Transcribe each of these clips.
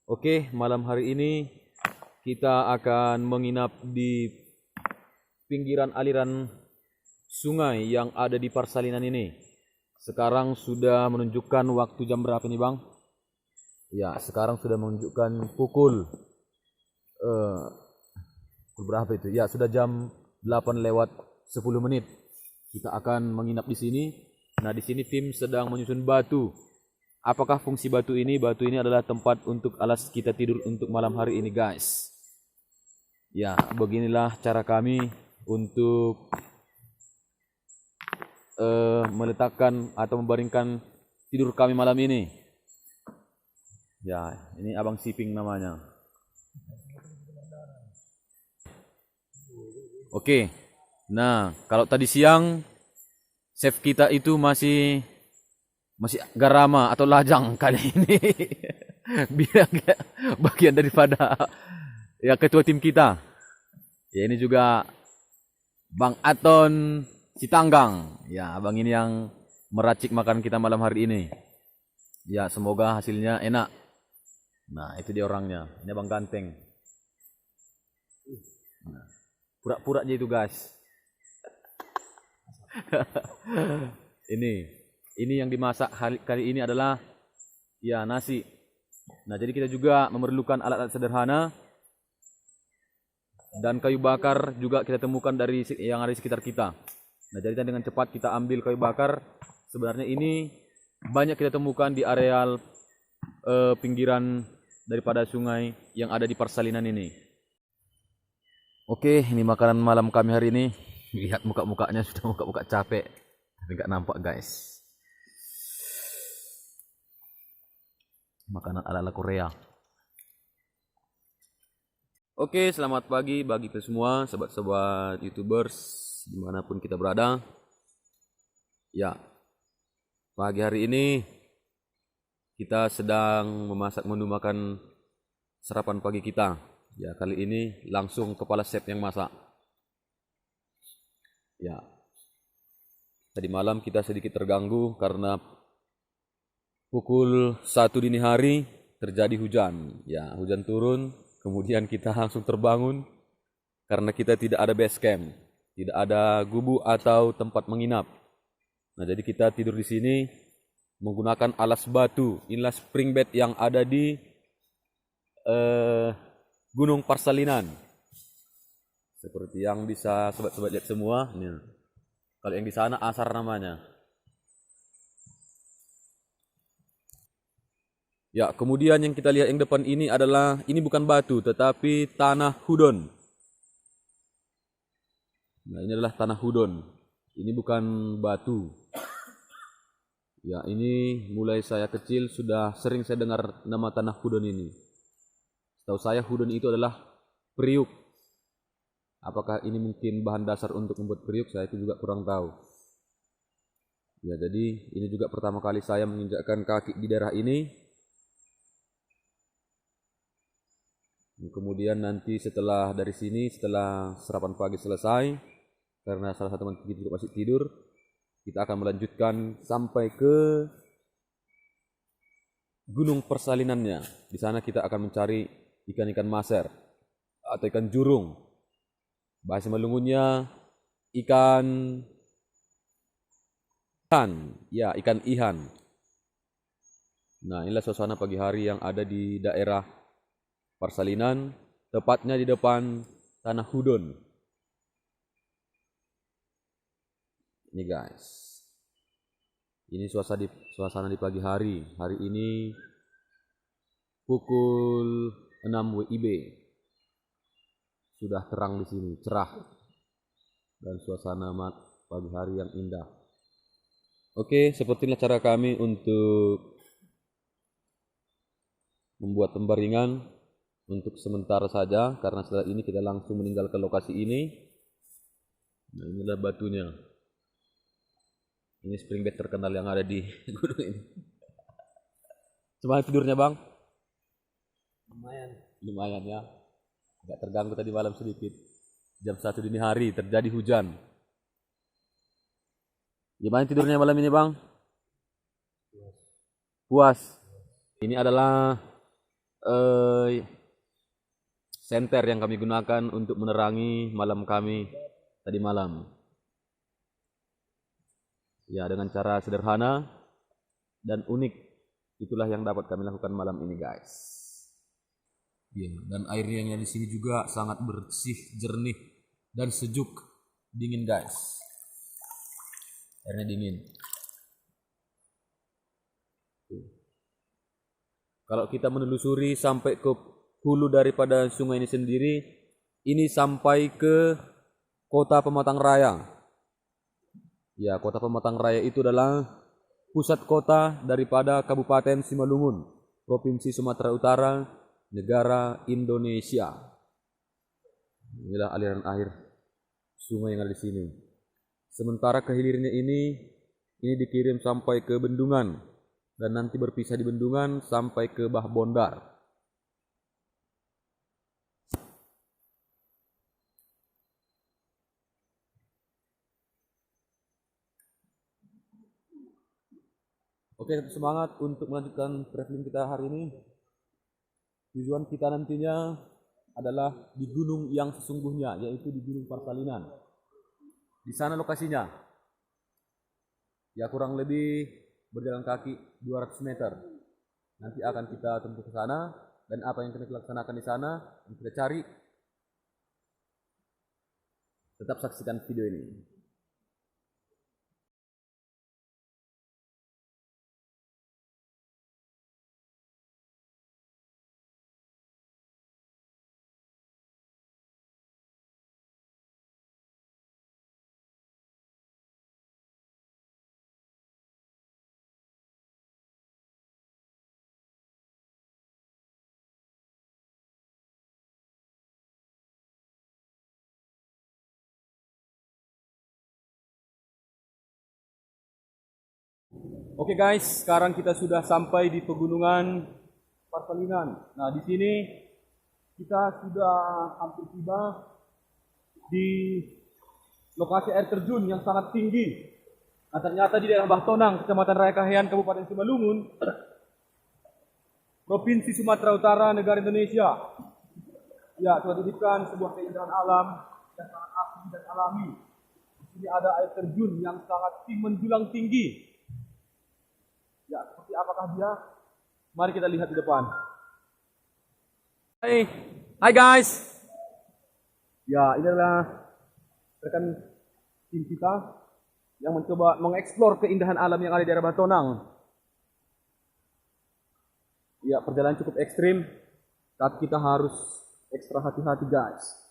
Oke, malam hari ini kita akan menginap di pinggiran aliran sungai yang ada di Persalinan ini. Sekarang sudah menunjukkan waktu jam berapa nih, Bang? Ya, sekarang sudah menunjukkan eh, pukul berapa itu? Ya, sudah jam 8 lewat 10 menit. Kita akan menginap di sini. Nah, di sini tim sedang menyusun batu. Apakah fungsi batu ini? Batu ini adalah tempat untuk alas kita tidur untuk malam hari ini, guys. Ya, beginilah cara kami untuk meletakkan atau membaringkan tidur kami malam ini. Ya, ini Abang Siping namanya. Oke. Nah, kalau tadi siang chef kita itu masih garama atau lajang kali ini. Biar bagian daripada ya ketua tim kita. Ya ini juga Bang Aton Citanggang. Ya, Abang ini yang meracik makan kita malam hari ini. Ya, semoga hasilnya enak. Nah, itu dia orangnya. Ini Bang Ganteng. Nah, pura-pura aja itu, guys. Ini yang dimasak kali ini adalah ya nasi. Nah, jadi kita juga memerlukan alat-alat sederhana dan kayu bakar juga kita temukan dari yang ada di sekitar kita. Nah, jadi dengan cepat kita ambil kayu bakar. Sebenarnya ini banyak kita temukan di areal pinggiran daripada sungai yang ada di Persalinan ini. Oke, ini makanan malam kami hari ini. Lihat muka-mukanya sudah muka-muka capek, tapi nggak nampak, guys. Makanan ala-ala Korea. Oke, selamat pagi bagi kita semua, sobat-sobat YouTubers dimanapun kita berada. Ya, pagi hari ini kita sedang memasak menu makan sarapan pagi kita. Ya, kali ini langsung kepala chef yang masak. Ya, tadi malam kita sedikit terganggu karena pukul 1 dini hari terjadi hujan. Ya, hujan turun, kemudian kita langsung terbangun karena kita tidak ada base camp, tidak ada gubuk atau tempat menginap. Nah, jadi kita tidur di sini menggunakan alas batu. Inilah spring bed yang ada di Gunung Persalinan. Seperti yang bisa sobat-sobat lihat semua. Nih. Kalau yang di sana Asar namanya. Ya, kemudian yang kita lihat yang depan ini adalah, ini bukan batu, tetapi tanah hudon. Nah, ini adalah tanah hudon. Ini bukan batu. Ya, ini mulai saya kecil sudah sering saya dengar nama tanah hudon ini. Tahu saya hudon itu adalah periuk. Apakah ini mungkin bahan dasar untuk membuat periuk? Saya itu juga kurang tahu. Ya, jadi ini juga pertama kali saya menginjakkan kaki di daerah ini. Kemudian nanti setelah dari sini, setelah sarapan pagi selesai, karena salah satu teman kita juga masih tidur, kita akan melanjutkan sampai ke Gunung Persalinannya. Di sana kita akan mencari ikan-ikan maser atau ikan jurung. Bahasa Melungunnya ikan ihan, ya ikan ihan. Nah, inilah suasana pagi hari yang ada di daerah Persalinan, tepatnya di depan tanah hudon. Ini guys, ini suasana di pagi hari. Hari ini pukul 6 WIB. Sudah terang di sini, cerah. Dan suasana pagi hari yang indah. Oke, sepertilah cara kami untuk membuat pembaringan untuk sementara saja, karena setelah ini kita langsung meninggalkan lokasi ini. Nah, inilah batunya. Ini spring bed terkenal yang ada di gunung ini. Semangat tidurnya, Bang? Lumayan ya. Agak terganggu tadi malam sedikit. Jam 1 dini hari terjadi hujan. Gimana tidurnya malam ini, Bang? Puas. Ini adalah senter yang kami gunakan untuk menerangi malam kami tadi malam. Ya, dengan cara sederhana dan unik. Itulah yang dapat kami lakukan malam ini, guys. Ya, dan airnya di sini juga sangat bersih, jernih, dan sejuk, dingin, guys. Airnya dingin. Kalau kita menelusuri sampai ke hulu daripada sungai ini sendiri, ini sampai ke Kota Pematang Raya. Ya, Kota Pematang Raya itu adalah pusat kota daripada Kabupaten Simalungun, Provinsi Sumatera Utara, negara Indonesia. Inilah aliran air sungai yang ada di sini. Sementara kehilirnya ini dikirim sampai ke Bendungan dan nanti berpisah di Bendungan sampai ke Bah Bondar. Oke, tetap semangat untuk melanjutkan traveling kita hari ini. Tujuan kita nantinya adalah di gunung yang sesungguhnya, yaitu di Gunung Parsalinan. Di sana lokasinya. Ya, kurang lebih berjalan kaki 200 meter. Nanti akan kita tempuh ke sana, dan apa yang kita laksanakan di sana, yang kita cari. Tetap saksikan video ini. Oke guys, sekarang kita sudah sampai di pegunungan Parsalinan. Nah, di sini kita sudah hampir tiba di lokasi air terjun yang sangat tinggi. Nah, ternyata di daerah Bahtonang, Kecamatan Raya Kahayan, Kabupaten Simalungun, Provinsi Sumatera Utara, negara Indonesia. Ya, telah dititipkan sebuah keindahan alam yang sangat asli dan alami. Di sini ada air terjun yang sangat menjulang tinggi. Ya, seperti apakah dia? Mari kita lihat di depan. Hai guys. Ya, ini adalah rekan tim kita yang mencoba mengeksplor keindahan alam yang ada di daerah Bahtonang. Ya, perjalanan cukup ekstrim, tapi kita harus ekstra hati-hati guys.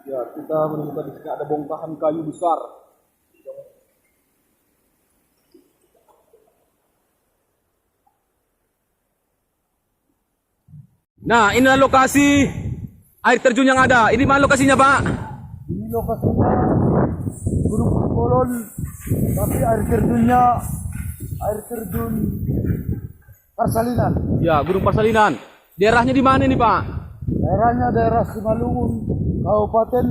Ya, kita menemukan di sini ada bongkahan kayu besar. Nah, inilah lokasi air terjun yang ada. Ini mana lokasinya, Pak? Ini lokasinya Gunung Kolon, tapi air terjun Parsalinan. Ya, Gunung Parsalinan. Daerahnya di mana nih, Pak? Daerahnya daerah Simalungun, Kabupaten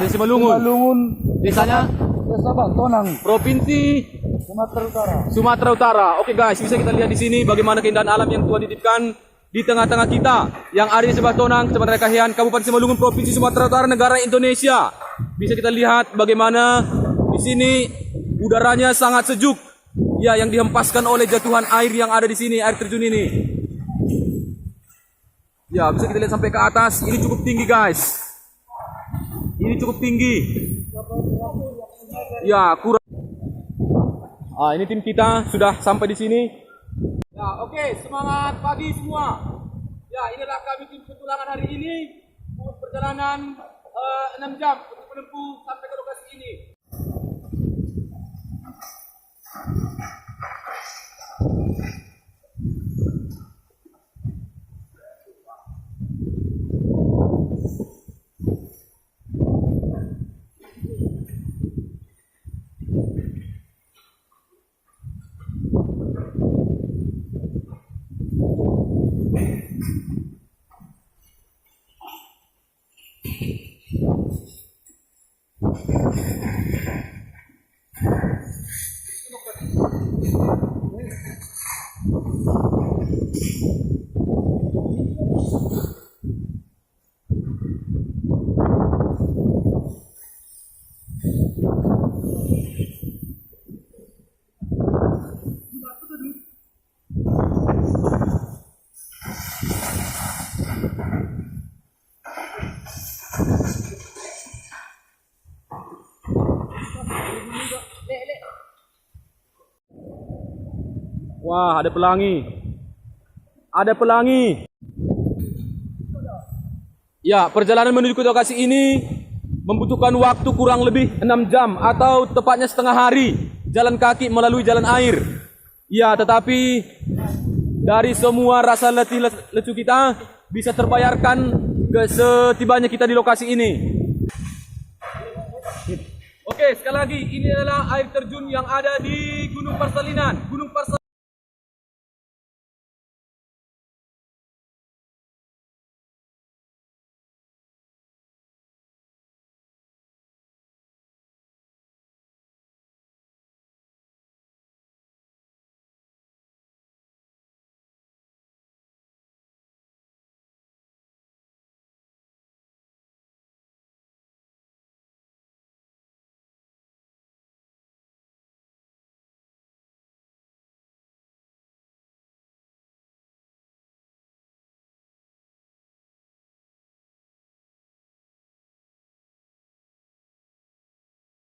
Simalungun. Desanya Desa Bahtonang, Provinsi Sumatera Utara. Sumatera Utara. Oke guys, bisa kita lihat di sini bagaimana keindahan alam yang Tuhan titipkan di tengah-tengah kita yang ada di Bahtonang, Kecamatan Raya Kahayan, Kabupaten Simalungun, Provinsi Sumatera Utara, negara Indonesia. Bisa kita lihat bagaimana di sini udaranya sangat sejuk. Ya, yang dihempaskan oleh jatuhan air yang ada di sini, air terjun ini. Ya, bisa kita lihat sampai ke atas. Ini cukup tinggi, guys. Ini cukup tinggi. Ya, kurang. Ini tim kita sudah sampai di sini. Ya, oke, semangat pagi semua. Ya, inilah kami tim petualangan hari ini. Perjalanan 6 jam untuk menempuh sampai ke lokasi ini. Wah, ada pelangi. Ada pelangi. Ya, perjalanan menuju ke lokasi ini membutuhkan waktu kurang lebih 6 jam atau tepatnya setengah hari jalan kaki melalui jalan air. Ya, tetapi dari semua rasa letih lesu kita bisa terbayarkan setibanya kita di lokasi ini. Oke, sekali lagi ini adalah air terjun yang ada di Gunung Persalinan.